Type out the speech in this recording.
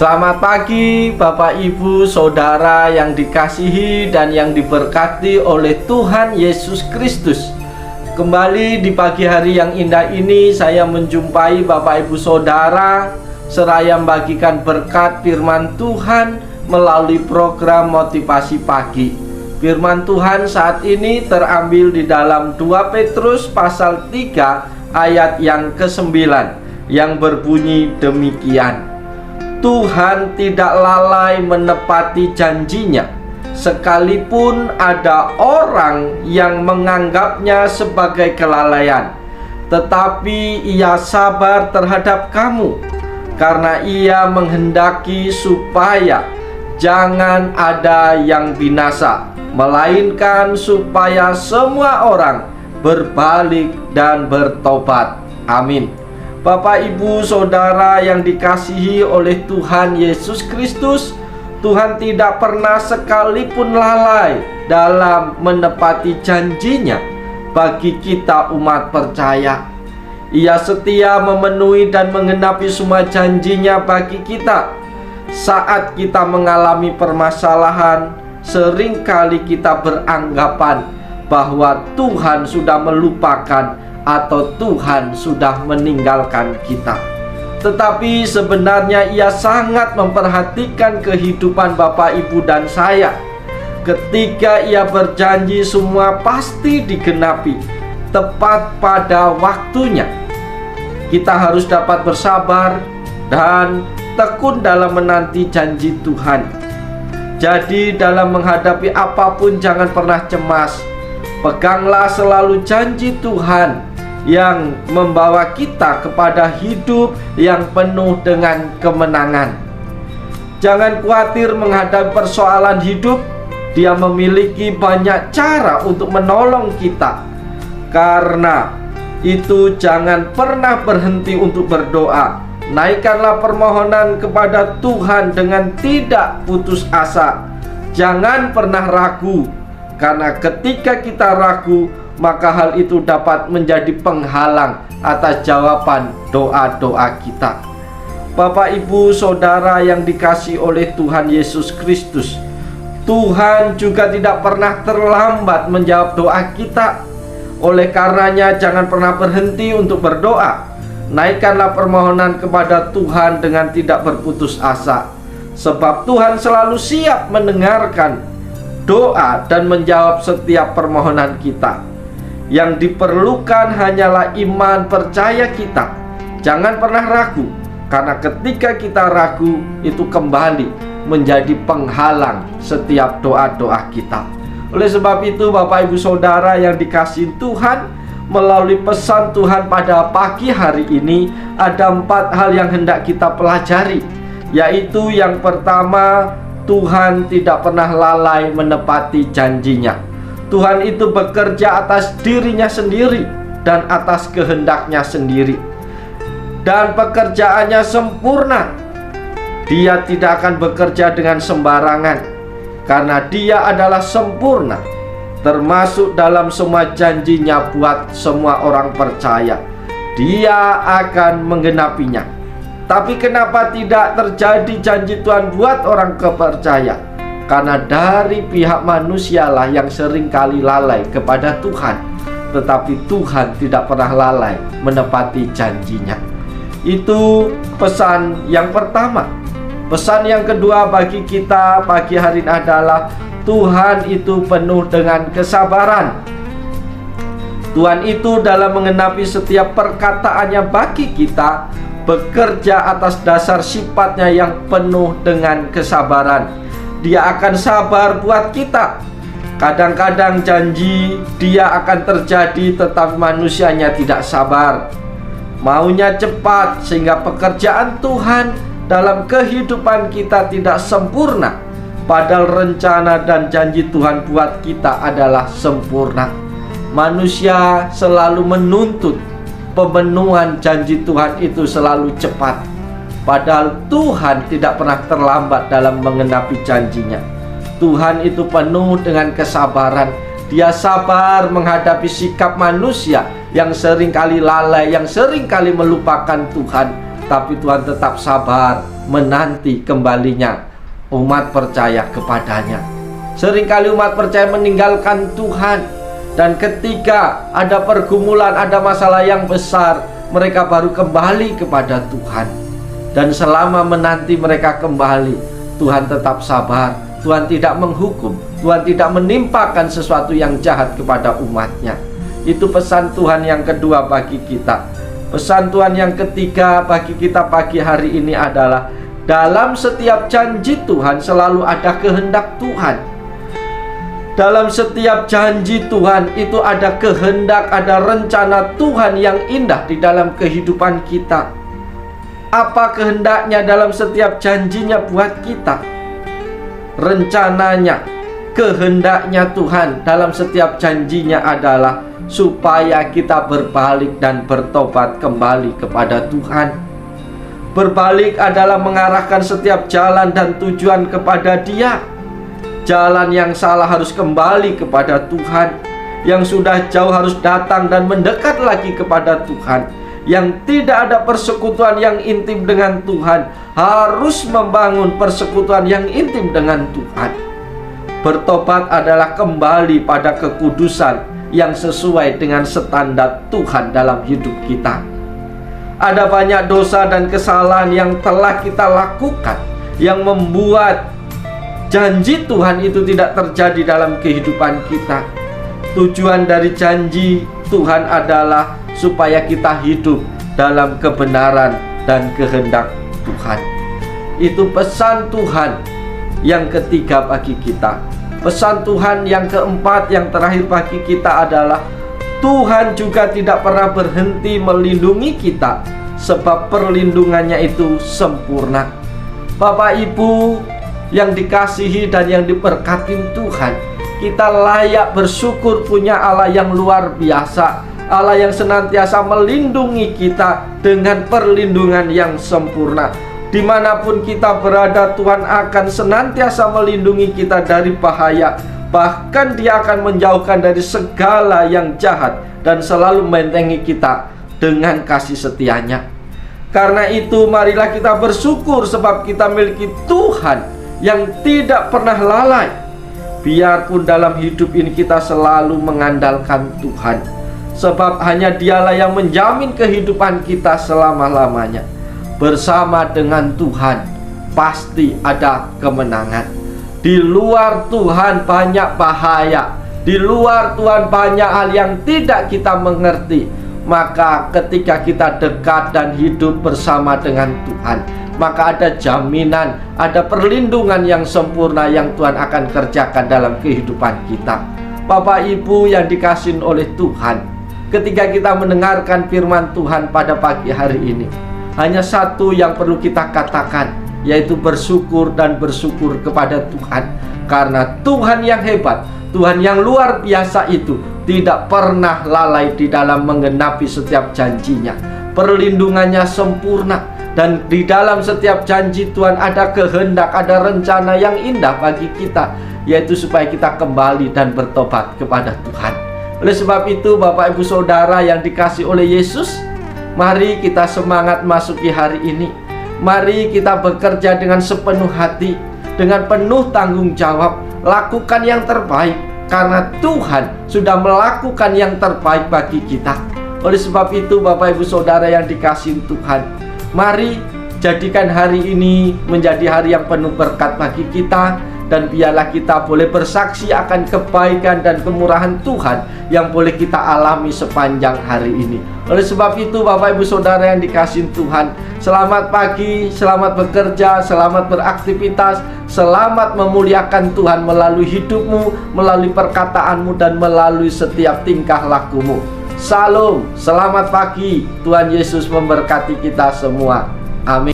Selamat pagi Bapak Ibu Saudara yang dikasihi dan yang diberkati oleh Tuhan Yesus Kristus. Kembali di pagi hari yang indah ini saya menjumpai Bapak Ibu Saudara seraya membagikan berkat firman Tuhan melalui program motivasi pagi. Firman Tuhan saat ini terambil di dalam 2 Petrus pasal 3 ayat yang ke-9 yang berbunyi demikian. Tuhan tidak lalai menepati janjinya, sekalipun ada orang yang menganggapnya sebagai kelalaian. Tetapi ia sabar terhadap kamu, karena ia menghendaki supaya jangan ada yang binasa, melainkan supaya semua orang berbalik dan bertobat. Amin. Bapak, Ibu, Saudara yang dikasihi oleh Tuhan Yesus Kristus, Tuhan tidak pernah sekalipun lalai dalam menepati janjinya bagi kita umat percaya. Ia setia memenuhi dan menggenapi semua janjinya bagi kita. Saat kita mengalami permasalahan, seringkali kita beranggapan bahwa Tuhan sudah melupakan atau Tuhan sudah meninggalkan kita. Tetapi sebenarnya ia sangat memperhatikan kehidupan Bapak, Ibu, dan saya. Ketika ia berjanji semua pasti digenapi tepat pada waktunya. Kita harus dapat bersabar dan tekun dalam menanti janji Tuhan. Jadi dalam menghadapi apapun jangan pernah cemas. Peganglah selalu janji Tuhan yang membawa kita kepada hidup yang penuh dengan kemenangan. Jangan khawatir menghadapi persoalan hidup. Dia memiliki banyak cara untuk menolong kita. Karena itu jangan pernah berhenti untuk berdoa. Naikkanlah permohonan kepada Tuhan dengan tidak putus asa. Jangan pernah ragu, karena ketika kita ragu, maka hal itu dapat menjadi penghalang atas jawaban doa-doa kita. Bapak, Ibu, Saudara yang dikasihi oleh Tuhan Yesus Kristus, Tuhan juga tidak pernah terlambat menjawab doa kita. Oleh karenanya jangan pernah berhenti untuk berdoa. Naikkanlah permohonan kepada Tuhan dengan tidak berputus asa, sebab Tuhan selalu siap mendengarkan doa dan menjawab setiap permohonan kita. Yang diperlukan hanyalah iman percaya kita. Jangan pernah ragu, karena ketika kita ragu, itu kembali menjadi penghalang setiap doa-doa kita. Oleh sebab itu Bapak, Ibu, Saudara yang dikasihi Tuhan, melalui pesan Tuhan pada pagi hari ini ada 4 hal yang hendak kita pelajari. Yaitu yang pertama, Tuhan tidak pernah lalai menepati janjinya. Tuhan itu bekerja atas dirinya sendiri dan atas kehendaknya sendiri, dan pekerjaannya sempurna. Dia tidak akan bekerja dengan sembarangan, karena dia adalah sempurna, termasuk dalam semua janjinya buat semua orang percaya. Dia akan menggenapinya. Tapi kenapa tidak terjadi janji Tuhan buat orang kepercaya? Karena dari pihak manusialah yang seringkali lalai kepada Tuhan. Tetapi Tuhan tidak pernah lalai menepati janjinya. Itu pesan yang pertama. Pesan yang kedua bagi kita pagi hari ini adalah Tuhan itu penuh dengan kesabaran. Tuhan itu dalam mengenapi setiap perkataannya bagi kita bekerja atas dasar sifatnya yang penuh dengan kesabaran. Dia akan sabar buat kita. Kadang-kadang janji dia akan terjadi, tetapi manusianya tidak sabar. Maunya cepat sehingga pekerjaan Tuhan dalam kehidupan kita tidak sempurna. Padahal rencana dan janji Tuhan buat kita adalah sempurna. Manusia selalu menuntut pemenuhan janji Tuhan itu selalu cepat. Padahal Tuhan tidak pernah terlambat dalam menggenapi janjinya. Tuhan itu penuh dengan kesabaran. Dia sabar menghadapi sikap manusia yang seringkali lalai, yang seringkali melupakan Tuhan. tapi Tuhan tetap sabar menanti kembalinya umat percaya kepadanya. Seringkali umat percaya meninggalkan Tuhan, dan ketika ada pergumulan, ada masalah yang besar, mereka baru kembali kepada Tuhan. Dan selama menanti mereka kembali, Tuhan tetap sabar. Tuhan tidak menghukum, Tuhan tidak menimpakan sesuatu yang jahat kepada umatnya. Itu pesan Tuhan yang kedua bagi kita. Pesan Tuhan yang ketiga bagi kita pagi hari ini adalah, dalam setiap janji Tuhan selalu ada kehendak Tuhan. Dalam setiap janji Tuhan itu ada kehendak, ada rencana Tuhan yang indah di dalam kehidupan kita. Apa kehendaknya dalam setiap janjinya buat kita? Rencananya, kehendaknya Tuhan dalam setiap janjinya adalah supaya kita berbalik dan bertobat kembali kepada Tuhan. Berbalik adalah mengarahkan setiap jalan dan tujuan kepada Dia. Jalan yang salah harus kembali kepada Tuhan. Yang sudah jauh harus datang dan mendekat lagi kepada Tuhan. Yang tidak ada persekutuan yang intim dengan Tuhan harus membangun persekutuan yang intim dengan Tuhan. Bertobat adalah kembali pada kekudusan yang sesuai dengan standar Tuhan dalam hidup kita. Ada banyak dosa dan kesalahan yang telah kita lakukan yang membuat janji Tuhan itu tidak terjadi dalam kehidupan kita. Tujuan dari janji Tuhan adalah supaya kita hidup dalam kebenaran dan kehendak Tuhan. Itu pesan Tuhan yang ketiga bagi kita. Pesan Tuhan yang keempat, yang terakhir bagi kita adalah, Tuhan juga tidak pernah berhenti melindungi kita, sebab perlindungannya itu sempurna. Bapak Ibu yang dikasihi dan yang diberkati Tuhan, kita layak bersyukur punya Allah yang luar biasa, Allah yang senantiasa melindungi kita dengan perlindungan yang sempurna. Dimanapun kita berada, Tuhan akan senantiasa melindungi kita dari bahaya. Bahkan Dia akan menjauhkan dari segala yang jahat dan selalu membentengi kita dengan kasih setia-Nya. Karena itu marilah kita bersyukur sebab kita miliki Tuhan yang tidak pernah lalai. Biarpun dalam hidup ini kita selalu mengandalkan Tuhan, sebab hanya Dialah yang menjamin kehidupan kita selama-lamanya. Bersama dengan Tuhan pasti ada kemenangan. Di luar Tuhan banyak bahaya, di luar Tuhan banyak hal yang tidak kita mengerti. Maka ketika kita dekat dan hidup bersama dengan Tuhan, maka ada jaminan, ada perlindungan yang sempurna yang Tuhan akan kerjakan dalam kehidupan kita. Bapak Ibu yang dikasihi oleh Tuhan, ketika kita mendengarkan firman Tuhan pada pagi hari ini, hanya satu yang perlu kita katakan, yaitu bersyukur dan bersyukur kepada Tuhan. Karena Tuhan yang hebat, Tuhan yang luar biasa itu tidak pernah lalai di dalam menggenapi setiap janjinya. Perlindungannya sempurna, dan di dalam setiap janji Tuhan ada kehendak, ada rencana yang indah bagi kita, yaitu supaya kita kembali dan bertobat kepada Tuhan. Oleh sebab itu, Bapak Ibu Saudara yang dikasihi oleh Yesus, mari kita semangat masuki hari ini. Mari kita bekerja dengan sepenuh hati, dengan penuh tanggung jawab. Lakukan yang terbaik, karena Tuhan sudah melakukan yang terbaik bagi kita. Oleh sebab itu, Bapak Ibu Saudara yang dikasihi Tuhan, mari jadikan hari ini menjadi hari yang penuh berkat bagi kita. Dan biarlah kita boleh bersaksi akan kebaikan dan kemurahan Tuhan yang boleh kita alami sepanjang hari ini. Oleh sebab itu, Bapak Ibu Saudara yang dikasihi Tuhan, selamat pagi, selamat bekerja, selamat beraktivitas, selamat memuliakan Tuhan melalui hidupmu, melalui perkataanmu, dan melalui setiap tingkah lakumu. Salam, selamat pagi. Tuhan Yesus memberkati kita semua. Amin.